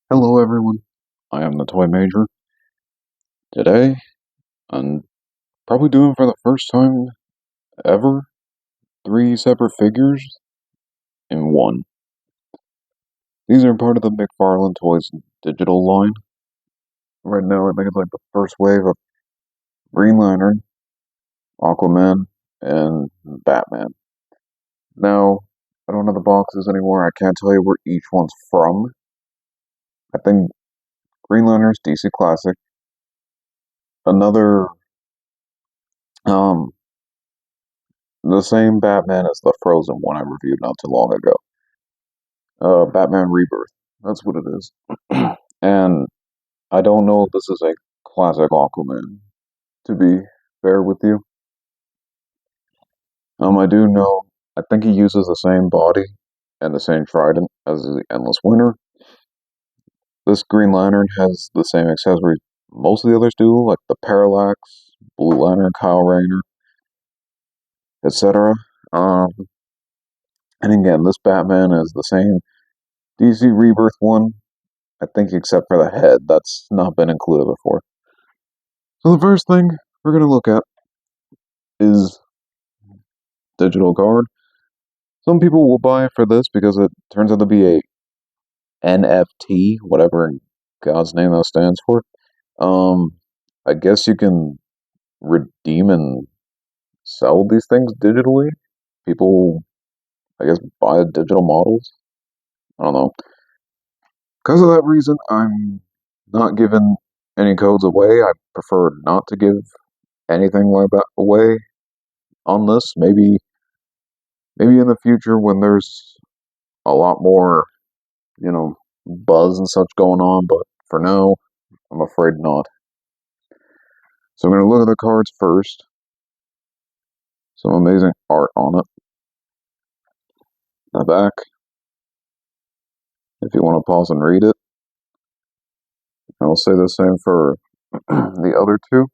Hello everyone, I am the Toy Major. Today, I'm probably doing for the first time ever three separate figures in one. These are part of the McFarlane Toys digital line. Right now, I think it's like the first wave of Green Lantern, Aquaman, and Batman. Now, I don't have the boxes anymore, I can't tell you where each one's from. I think Green Lantern's DC Classic. Another, um, the same Batman as the Frozen one I reviewed not too long ago. Batman Rebirth. That's what it is. And I don't know if this is a classic Aquaman, to be fair with you. I do know, I think he uses the same body and the same trident as the Endless Winter. This Green Lantern has the same accessories most of the others do, like the Parallax, Blue Lantern, Kyle Rayner, etc. Um, and again, this Batman is the same DC Rebirth one, I think, except for the head. That's not been included before. So the first thing we're going to look at is digital card. Some people will buy for this because it turns out to be a NFT, whatever in God's name that stands for. Um, I guess you can redeem and sell these things digitally. People, I guess, buy digital models. I don't know. Because of that reason, I'm not giving any codes away. I prefer not to give anything like that away on this. Maybe in the future when there's a lot more, buzz and such going on, but for now, I'm afraid not. So I'm going to look at the cards first. Some amazing art on it. The back, if you want to pause and read it. I'll say the same for the other two.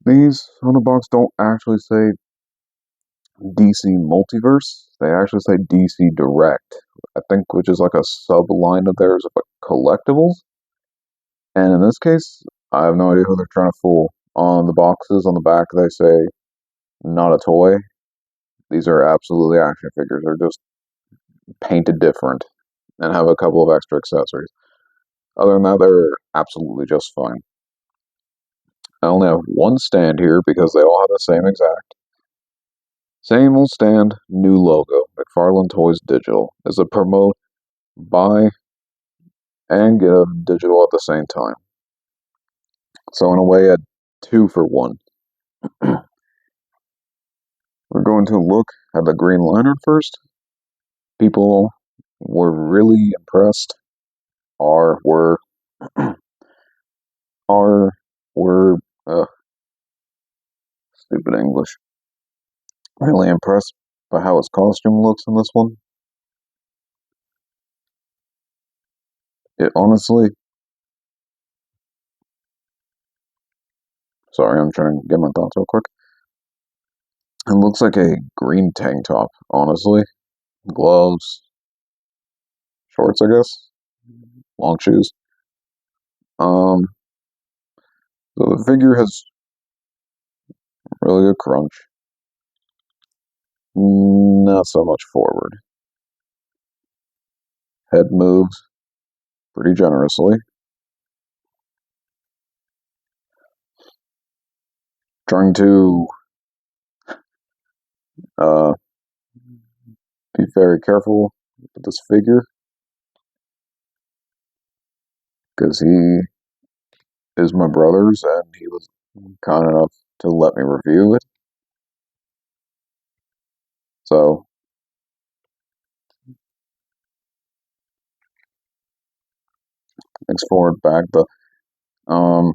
These on the box don't actually say DC Multiverse. They actually say DC Direct, I think, which is like a sub-line of theirs of like collectibles. And in this case, I have no idea who they're trying to fool. On the boxes on the back, they say not a toy. These are absolutely action figures. They're just painted different and have a couple of extra accessories. Other than that, they're absolutely just fine. I only have one stand here because they all have the same exact. Same old stand, new logo. McFarlane Toys Digital is a promote, buy, and get a digital at the same time. So in a way, at 2 for 1. We're going to look at the Green Lantern first. People were really impressed. Are were are were stupid English. Really impressed by how his costume looks in this one. It honestly, sorry, I'm trying to get my thoughts real quick. It looks like a green tank top, honestly. Gloves, shorts, I guess, long shoes. Um, so the figure has really good crunch. Not so much forward. Head moves pretty generously. Trying to uh, be very careful with this figure because he is my brother's and he was kind enough to let me review it. So thanks forward back. Um,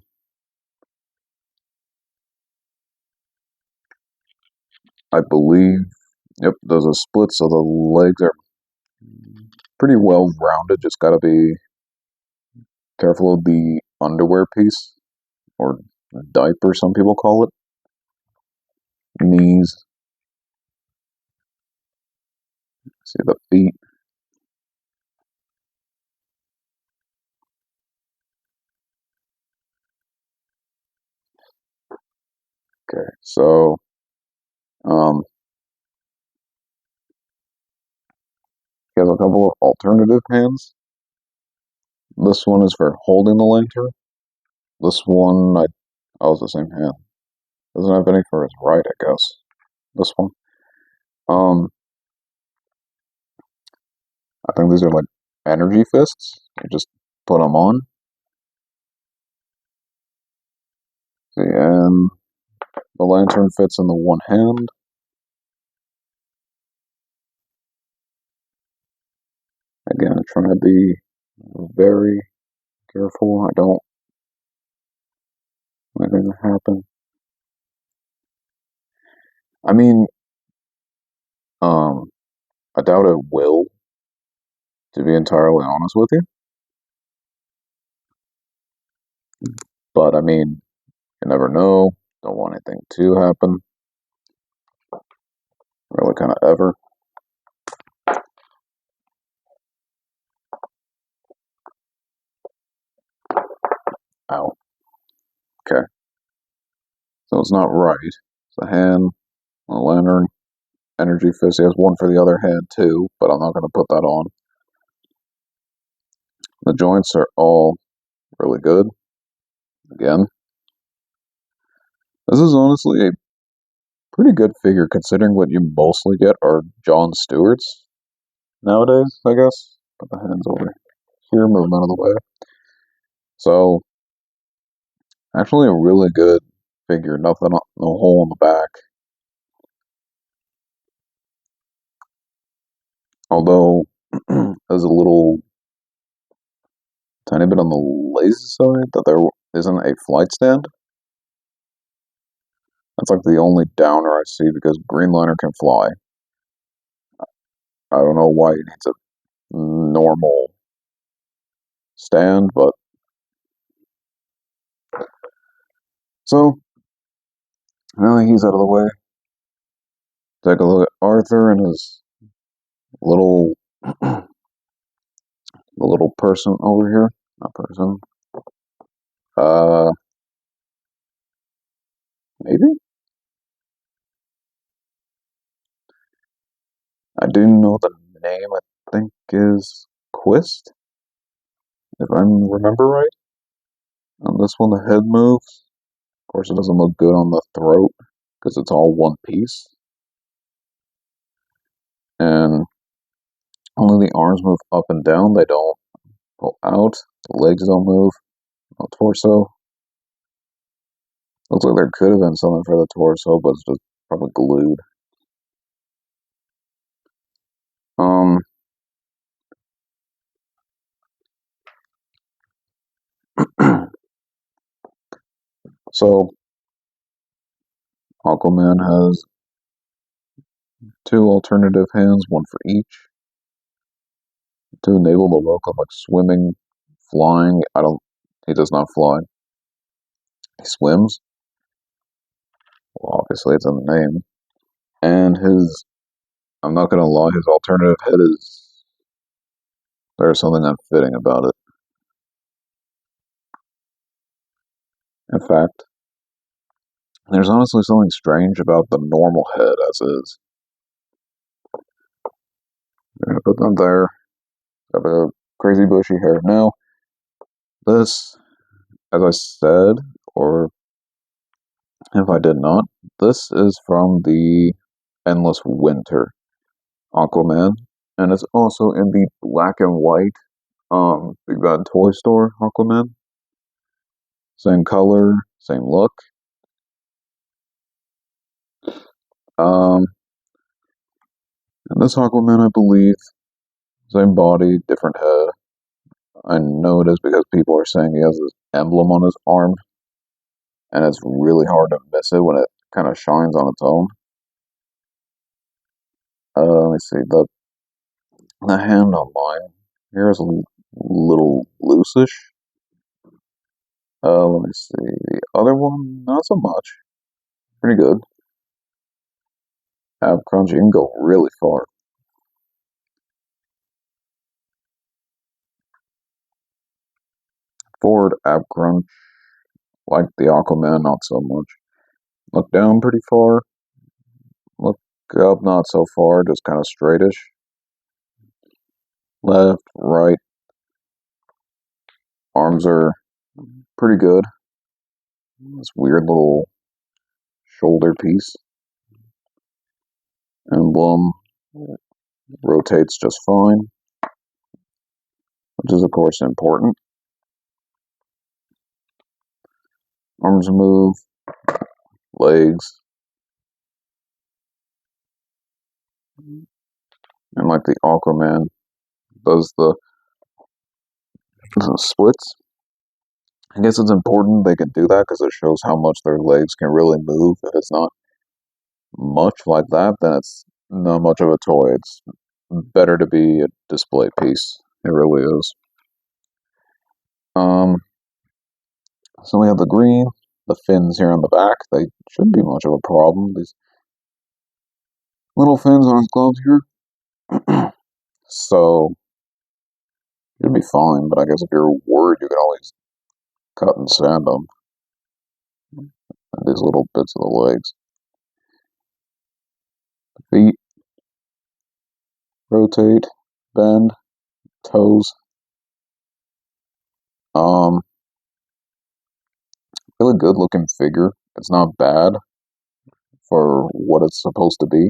I believe. Yep, there's a split, so the legs are pretty well rounded. Just gotta be careful of the underwear piece, or diaper, some people call it. Knees. See the feet. Okay, so um, he has a couple of alternative hands. This one is for holding the lantern. This one, it's the same hand. Doesn't have any for his right, I guess. This one. Um, I think these are like energy fists. You just put them on. See, and the lantern fits in the one hand. Again, I'm trying to be very careful. I don't want anything to happen. I mean, um, I doubt it will, to be entirely honest with you. But I mean, you never know. Don't want anything to happen. Really, kind of ever. Ow. Okay. So it's not right. It's a hand, a lantern, energy fist. He has one for the other hand too, but I'm not going to put that on. The joints are all really good. Again, this is honestly a pretty good figure considering what you mostly get are John Stewart's nowadays, I guess. Put the hands over here, move them out of the way. So, actually a really good figure. Nothing, no hole in the back. Although, there's a little tiny bit on the lazy side that there isn't a flight stand. That's like the only downer I see because Green Lantern can fly. I don't know why he needs a normal stand, but so now that he's out of the way, take a look at Arthur and his little the little person over here. Not person. Uh maybe? I do know the name, I think is Quist, if I remember right. On this one the head moves. Of course it doesn't look good on the throat because it's all one piece. And only the arms move up and down, they don't pull out. The legs don't move. No torso. Looks like there could have been something for the torso, but it's just probably glued. Um, so Aquaman has two alternative hands, one for each, to enable the look of like swimming, flying. He does not fly. He swims. Well, obviously it's in the name. And I'm not gonna lie, his alternative head there's something unfitting about it. In fact, there's honestly something strange about the normal head as is. I'm gonna put them there. Got a crazy bushy hair. Now, this, as I said, or if I did not, this is from the Endless Winter Aquaman, and it's also in the black and white Big Bad Toy Store Aquaman. Same color, same look. Um, and this Aquaman, I believe, same body, different head. I know it is because people are saying he has this emblem on his arm, and it's really hard to miss it when it kind of shines on its own. Let me see. The hand on mine here is a little loosish. Let me see. The other one, not so much. Pretty good. Ab crunch, you can go really far. Forward ab crunch, like the Aquaman, not so much. Look down pretty far. Look up not so far, just kind of straightish. Left, right. Arms are pretty good. This weird little shoulder piece. Emblem rotates just fine, which is of course important. Arms move, legs, and like the Aquaman does the splits. I guess it's important they can do that because it shows how much their legs can really move. If it's not much like that, then it's not much of a toy. It's better to be a display piece. It really is. Um, so we have the green, the fins here on the back. They shouldn't be much of a problem. These little fins on his gloves here. So you'd be fine, but I guess if you're worried, you can always cut and sand them. And these little bits of the legs. Feet, rotate, bend, toes. Um, really good looking figure. It's not bad for what it's supposed to be.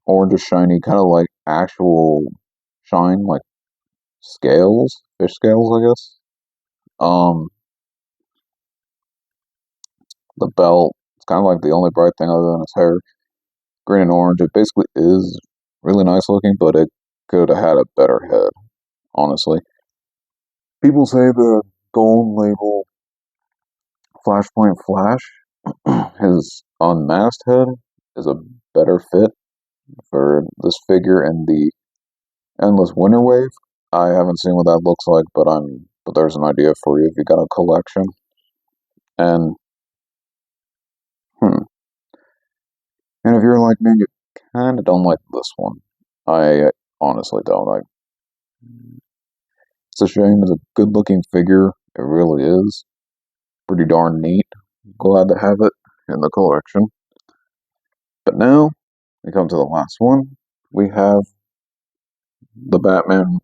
Orange is shiny, kind of like actual shine, like scales, fish scales, I guess. Um, the belt, it's kind of like the only bright thing other than his hair. Green and orange, it basically is really nice looking, but it could have had a better head, honestly. People say the gold label Flashpoint Flash, his unmasked head, is a better fit for this figure and the Endless Winter Wave. I haven't seen what that looks like, but there's an idea for you if you got a collection. And hmm, and if you're like, man, you kind of don't like this one. I honestly don't. It's a shame. It's a good-looking figure. It really is. Pretty darn neat. Glad to have it in the collection. But now we come to the last one. We have the Batman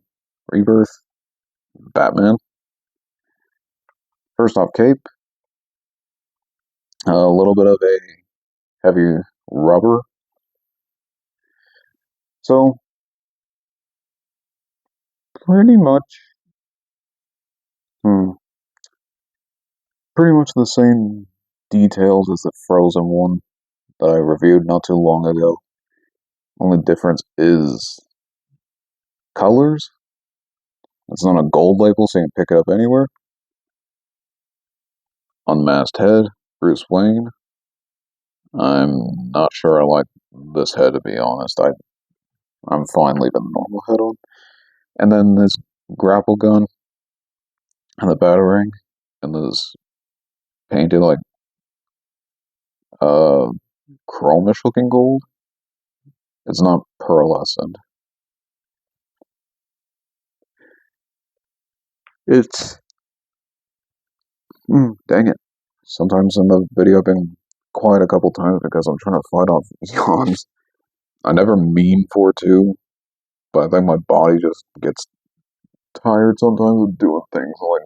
Rebirth Batman. First off, cape. A little bit of a heavy rubber. So pretty much, hmm, pretty much the same details as the Frozen one that I reviewed not too long ago. Only difference is colors. It's not a gold label, so you can pick it up anywhere. Unmasked head, Bruce Wayne. I'm not sure I like this head to be honest. I'm fine leaving the normal head on. And then this grapple gun and the batarang and this painted like uh chromish looking gold. It's not pearlescent. It's dang it. Sometimes in the video I've been quiet a couple times because I'm trying to fight off yawns. I never mean for to, but I think my body just gets tired sometimes of doing things like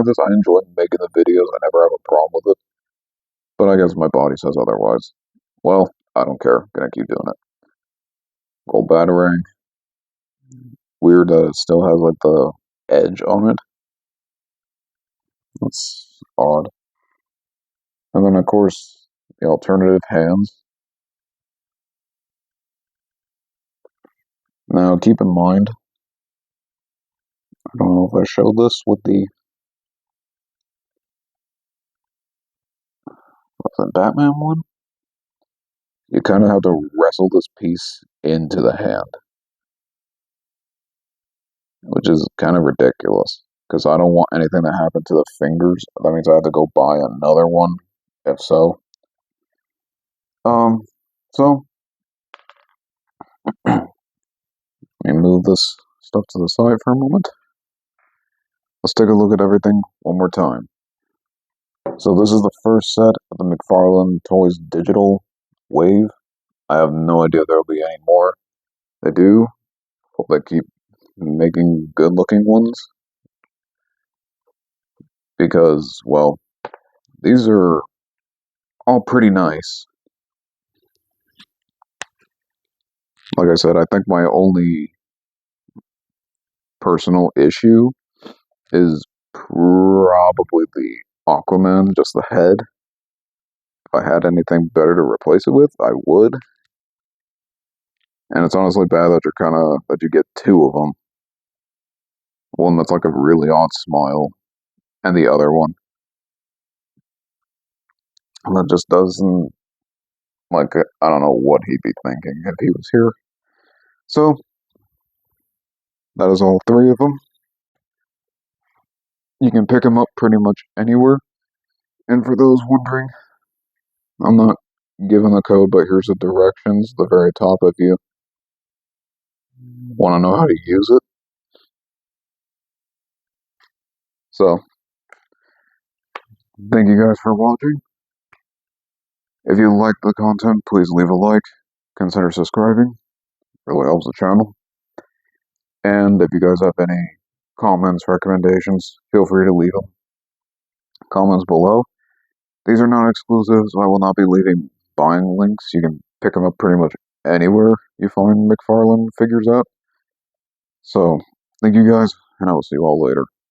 this. I enjoy making the videos. I never have a problem with it. But I guess my body says otherwise. Well, I don't care. Gonna keep doing it. Gold batarang. Weird that it still has like the edge on it. That's odd. And then of course the alternative hands. Now keep in mind, I don't know if I showed this with the Batman one. You kind of have to wrestle this piece into the hand, which is kind of ridiculous because I don't want anything to happen to the fingers. That means I have to go buy another one, if so. Um, so let me move this stuff to the side for a moment. Let's take a look at everything one more time. So this is the first set of the McFarlane Toys Digital Wave. I have no idea there will be any more. They do. Hope they keep making good looking ones. Because, well, these are all pretty nice. Like I said, I think my only personal issue is probably the Aquaman, just the head. If I had anything better to replace it with, I would. And it's honestly bad that that you get two of them. One that's like a really odd smile, and the other one that just doesn't, like, I don't know what he'd be thinking if he was here. So that is all three of them. You can pick them up pretty much anywhere. And for those wondering, I'm not giving the code, but here's the directions, the very top if you want to know how to use it. So, thank you guys for watching. If you like the content, please leave a like, consider subscribing, really helps the channel. And if you guys have any comments, recommendations, feel free to leave them comments below. These are not exclusives, so I will not be leaving buying links. You can pick them up pretty much anywhere you find McFarlane figures at. So, thank you guys, and I will see you all later.